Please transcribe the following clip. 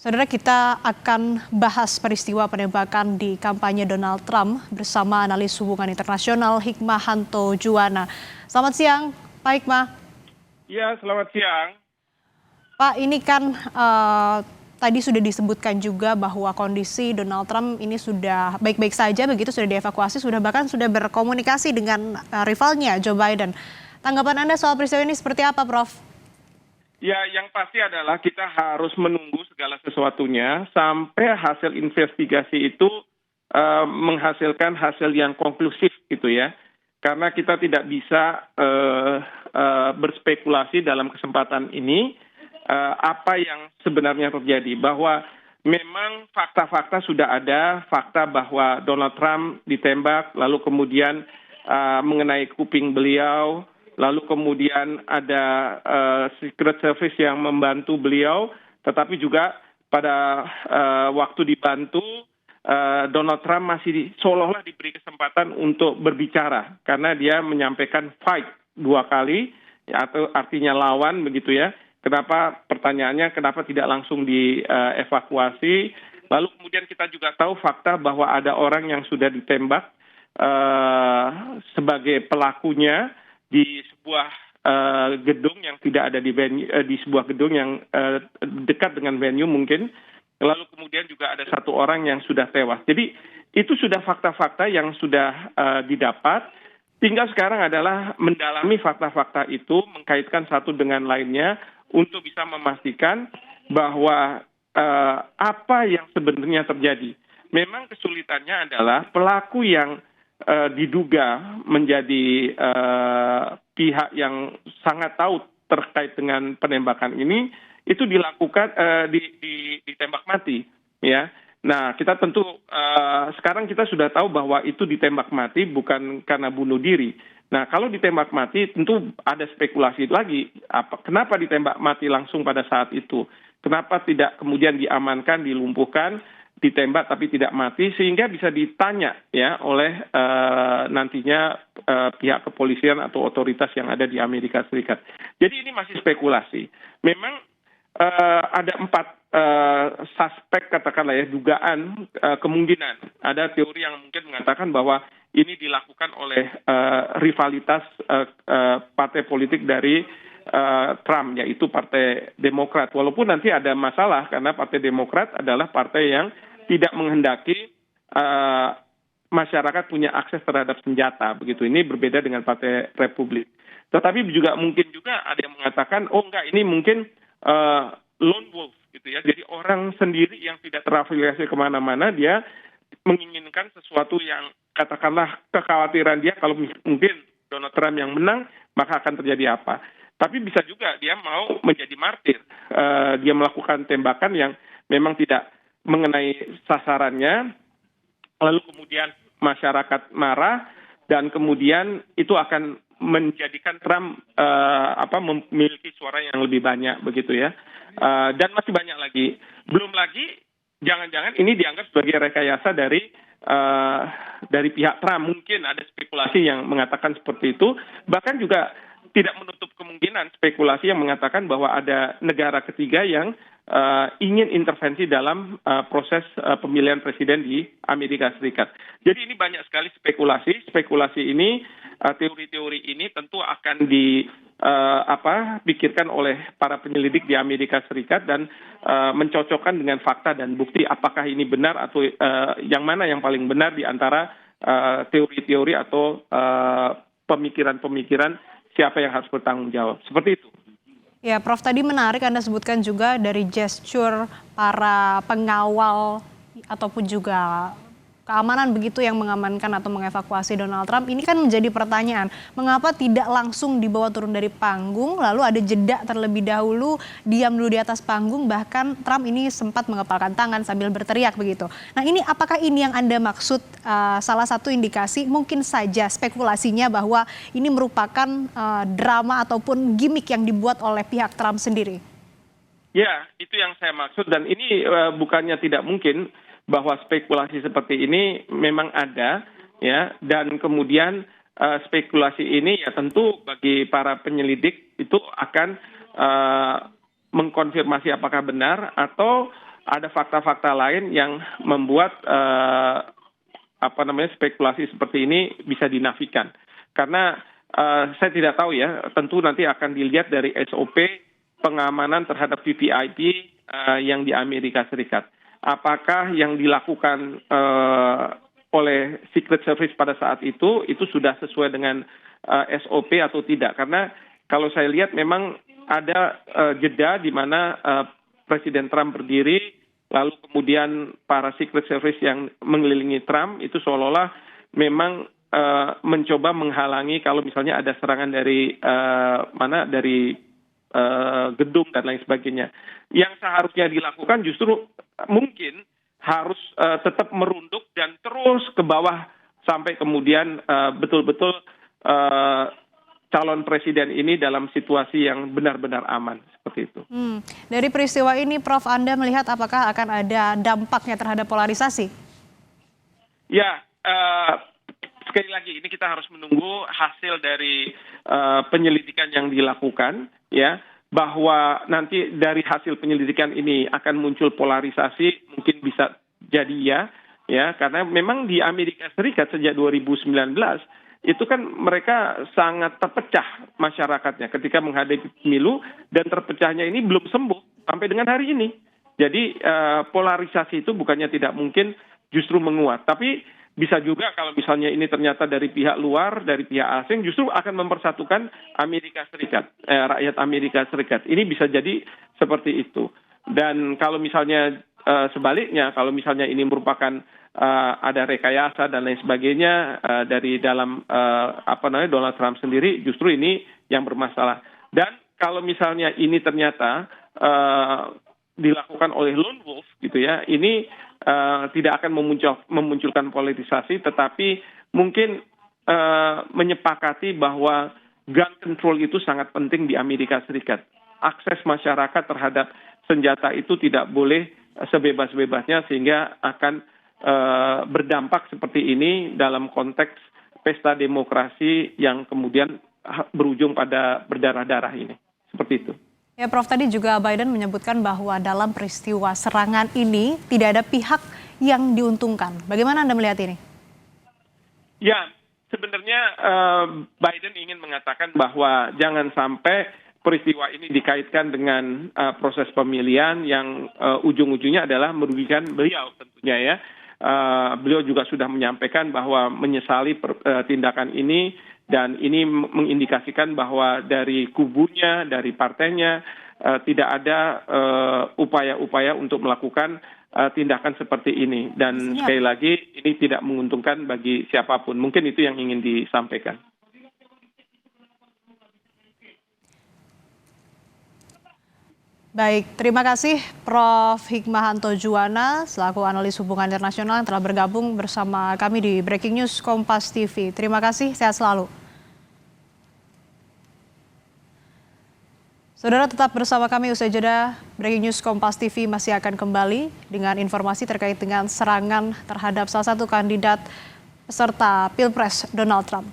Saudara, kita akan bahas peristiwa penembakan di kampanye Donald Trump bersama analis hubungan internasional Hikmahanto Juwana. Selamat siang, Pak Hikmah. Ya, selamat siang. Pak, ini kan tadi sudah disebutkan juga bahwa kondisi Donald Trump ini sudah baik-baik saja, begitu sudah dievakuasi, bahkan sudah berkomunikasi dengan rivalnya Joe Biden. Tanggapan Anda soal peristiwa ini seperti apa, Prof? Ya, yang pasti adalah kita harus menunggu segala sesuatunya sampai hasil investigasi itu menghasilkan hasil yang konklusif gitu ya. Karena kita tidak bisa berspekulasi dalam kesempatan ini apa yang sebenarnya terjadi. Bahwa memang fakta-fakta sudah ada, fakta bahwa Donald Trump ditembak, lalu kemudian mengenai kuping beliau, lalu kemudian ada Secret Service yang membantu beliau, tetapi juga pada waktu dibantu, Donald Trump masih seolah-olah diberi kesempatan untuk berbicara, karena dia menyampaikan fight 2 kali, atau artinya lawan begitu ya. Kenapa pertanyaannya, kenapa tidak langsung dievakuasi? Lalu kemudian kita juga tahu fakta bahwa ada orang yang sudah ditembak sebagai pelakunya di sebuah gedung yang tidak ada di sebuah gedung yang dekat dengan venue mungkin. Lalu kemudian juga ada 1 orang yang sudah tewas. Jadi itu sudah fakta-fakta yang sudah didapat. Tinggal sekarang adalah mendalami fakta-fakta itu, mengkaitkan satu dengan lainnya untuk bisa memastikan bahwa apa yang sebenarnya terjadi. Memang kesulitannya adalah pelaku yang diduga menjadi pihak yang sangat tahu terkait dengan penembakan ini, itu dilakukan ditembak mati, ya. Nah, kita tentu sekarang kita sudah tahu bahwa itu ditembak mati bukan karena bunuh diri. Nah, kalau ditembak mati tentu ada spekulasi lagi. Kenapa ditembak mati langsung pada saat itu? Kenapa tidak kemudian diamankan, dilumpuhkan, ditembak tapi tidak mati, sehingga bisa ditanya ya oleh nantinya pihak kepolisian atau otoritas yang ada di Amerika Serikat. Jadi ini masih spekulasi. Memang ada 4 suspek, katakanlah ya, dugaan kemungkinan. Ada teori yang mungkin mengatakan bahwa ini dilakukan oleh rivalitas partai politik dari Trump, yaitu Partai Demokrat. Walaupun nanti ada masalah karena Partai Demokrat adalah partai yang tidak menghendaki masyarakat punya akses terhadap senjata, begitu. Ini berbeda dengan Partai Republik. Tetapi juga mungkin juga ada yang mengatakan, oh enggak, ini mungkin lone wolf gitu ya. Jadi orang sendiri yang tidak terafiliasi kemana-mana, dia menginginkan sesuatu yang katakanlah kekhawatiran dia kalau mungkin Donald Trump yang menang, maka akan terjadi apa. Tapi bisa juga dia mau menjadi martir. Dia melakukan tembakan yang memang tidak mengenai sasarannya, lalu kemudian masyarakat marah, dan kemudian itu akan menjadikan Trump memiliki suara yang lebih banyak begitu ya. Dan masih banyak lagi. Belum lagi jangan-jangan ini dianggap sebagai rekayasa dari pihak Trump. Mungkin ada spekulasi yang mengatakan seperti itu. Bahkan juga tidak menutup kemungkinan spekulasi yang mengatakan bahwa ada negara ketiga yang ingin intervensi dalam proses pemilihan presiden di Amerika Serikat. Jadi ini banyak sekali spekulasi. Spekulasi ini, teori-teori ini tentu akan dipikirkan oleh para penyelidik di Amerika Serikat dan mencocokkan dengan fakta dan bukti apakah ini benar atau yang mana yang paling benar di antara teori-teori atau pemikiran-pemikiran siapa yang harus bertanggung jawab. Seperti itu. Ya, Prof, tadi menarik Anda sebutkan juga dari gesture para pengawal ataupun juga keamanan begitu yang mengamankan atau mengevakuasi Donald Trump. Ini kan menjadi pertanyaan, mengapa tidak langsung dibawa turun dari panggung, lalu ada jeda terlebih dahulu, diam dulu di atas panggung, bahkan Trump ini sempat mengepalkan tangan sambil berteriak begitu. Nah, ini apakah ini yang Anda maksud salah satu indikasi mungkin saja spekulasinya bahwa ini merupakan drama ataupun gimmick yang dibuat oleh pihak Trump sendiri? Ya, itu yang saya maksud, dan ini bukannya tidak mungkin bahwa spekulasi seperti ini memang ada, ya, dan kemudian spekulasi ini ya tentu bagi para penyelidik itu akan mengkonfirmasi apakah benar atau ada fakta-fakta lain yang membuat spekulasi seperti ini bisa dinafikan. Karena saya tidak tahu ya, tentu nanti akan dilihat dari SOP pengamanan terhadap VVIP yang di Amerika Serikat. Apakah yang dilakukan oleh Secret Service pada saat itu sudah sesuai dengan SOP atau tidak? Karena kalau saya lihat memang ada jeda di mana Presiden Trump berdiri, lalu kemudian para Secret Service yang mengelilingi Trump itu seolah-olah memang mencoba menghalangi kalau misalnya ada serangan dari gedung dan lain sebagainya. Yang seharusnya dilakukan justru mungkin harus tetap merunduk dan terus ke bawah sampai kemudian betul-betul calon presiden ini dalam situasi yang benar-benar aman, seperti itu. Dari peristiwa ini, Prof, Anda melihat apakah akan ada dampaknya terhadap polarisasi? Ya, sekali lagi ini kita harus menunggu hasil dari penyelidikan yang dilakukan, ya, bahwa nanti dari hasil penyelidikan ini akan muncul polarisasi, mungkin bisa jadi ya, karena memang di Amerika Serikat sejak 2019 itu kan mereka sangat terpecah masyarakatnya ketika menghadapi pemilu, dan terpecahnya ini belum sembuh sampai dengan hari ini. Jadi polarisasi itu bukannya tidak mungkin, justru menguat. Tapi bisa juga kalau misalnya ini ternyata dari pihak luar, dari pihak asing, justru akan mempersatukan Amerika Serikat, rakyat Amerika Serikat. Ini bisa jadi seperti itu. Dan kalau misalnya sebaliknya, kalau misalnya ini merupakan ada rekayasa dan lain sebagainya dari dalam Donald Trump sendiri, justru ini yang bermasalah. Dan kalau misalnya ini ternyata dilakukan oleh lone wolf gitu ya, ini tidak akan memunculkan politisasi, tetapi mungkin menyepakati bahwa gun control itu sangat penting di Amerika Serikat. Akses masyarakat terhadap senjata itu tidak boleh sebebas-bebasnya, sehingga akan berdampak seperti ini dalam konteks pesta demokrasi yang kemudian berujung pada berdarah-darah ini. Seperti itu. Ya, Prof, tadi juga Biden menyebutkan bahwa dalam peristiwa serangan ini tidak ada pihak yang diuntungkan. Bagaimana Anda melihat ini? Ya, sebenarnya Biden ingin mengatakan bahwa jangan sampai peristiwa ini dikaitkan dengan proses pemilihan yang ujung-ujungnya adalah merugikan beliau tentunya ya. Beliau juga sudah menyampaikan bahwa menyesali tindakan ini, dan ini mengindikasikan bahwa dari kubunya, dari partainya tidak ada upaya-upaya untuk melakukan tindakan seperti ini. Dan sekali lagi ini tidak menguntungkan bagi siapapun. Mungkin itu yang ingin disampaikan. Baik, terima kasih Prof. Hikmahanto Juwana selaku analis hubungan internasional yang telah bergabung bersama kami di Breaking News Kompas TV. Terima kasih, sehat selalu. Saudara tetap bersama kami usai jeda. Breaking News Kompas TV masih akan kembali dengan informasi terkait dengan serangan terhadap salah satu kandidat peserta Pilpres Donald Trump.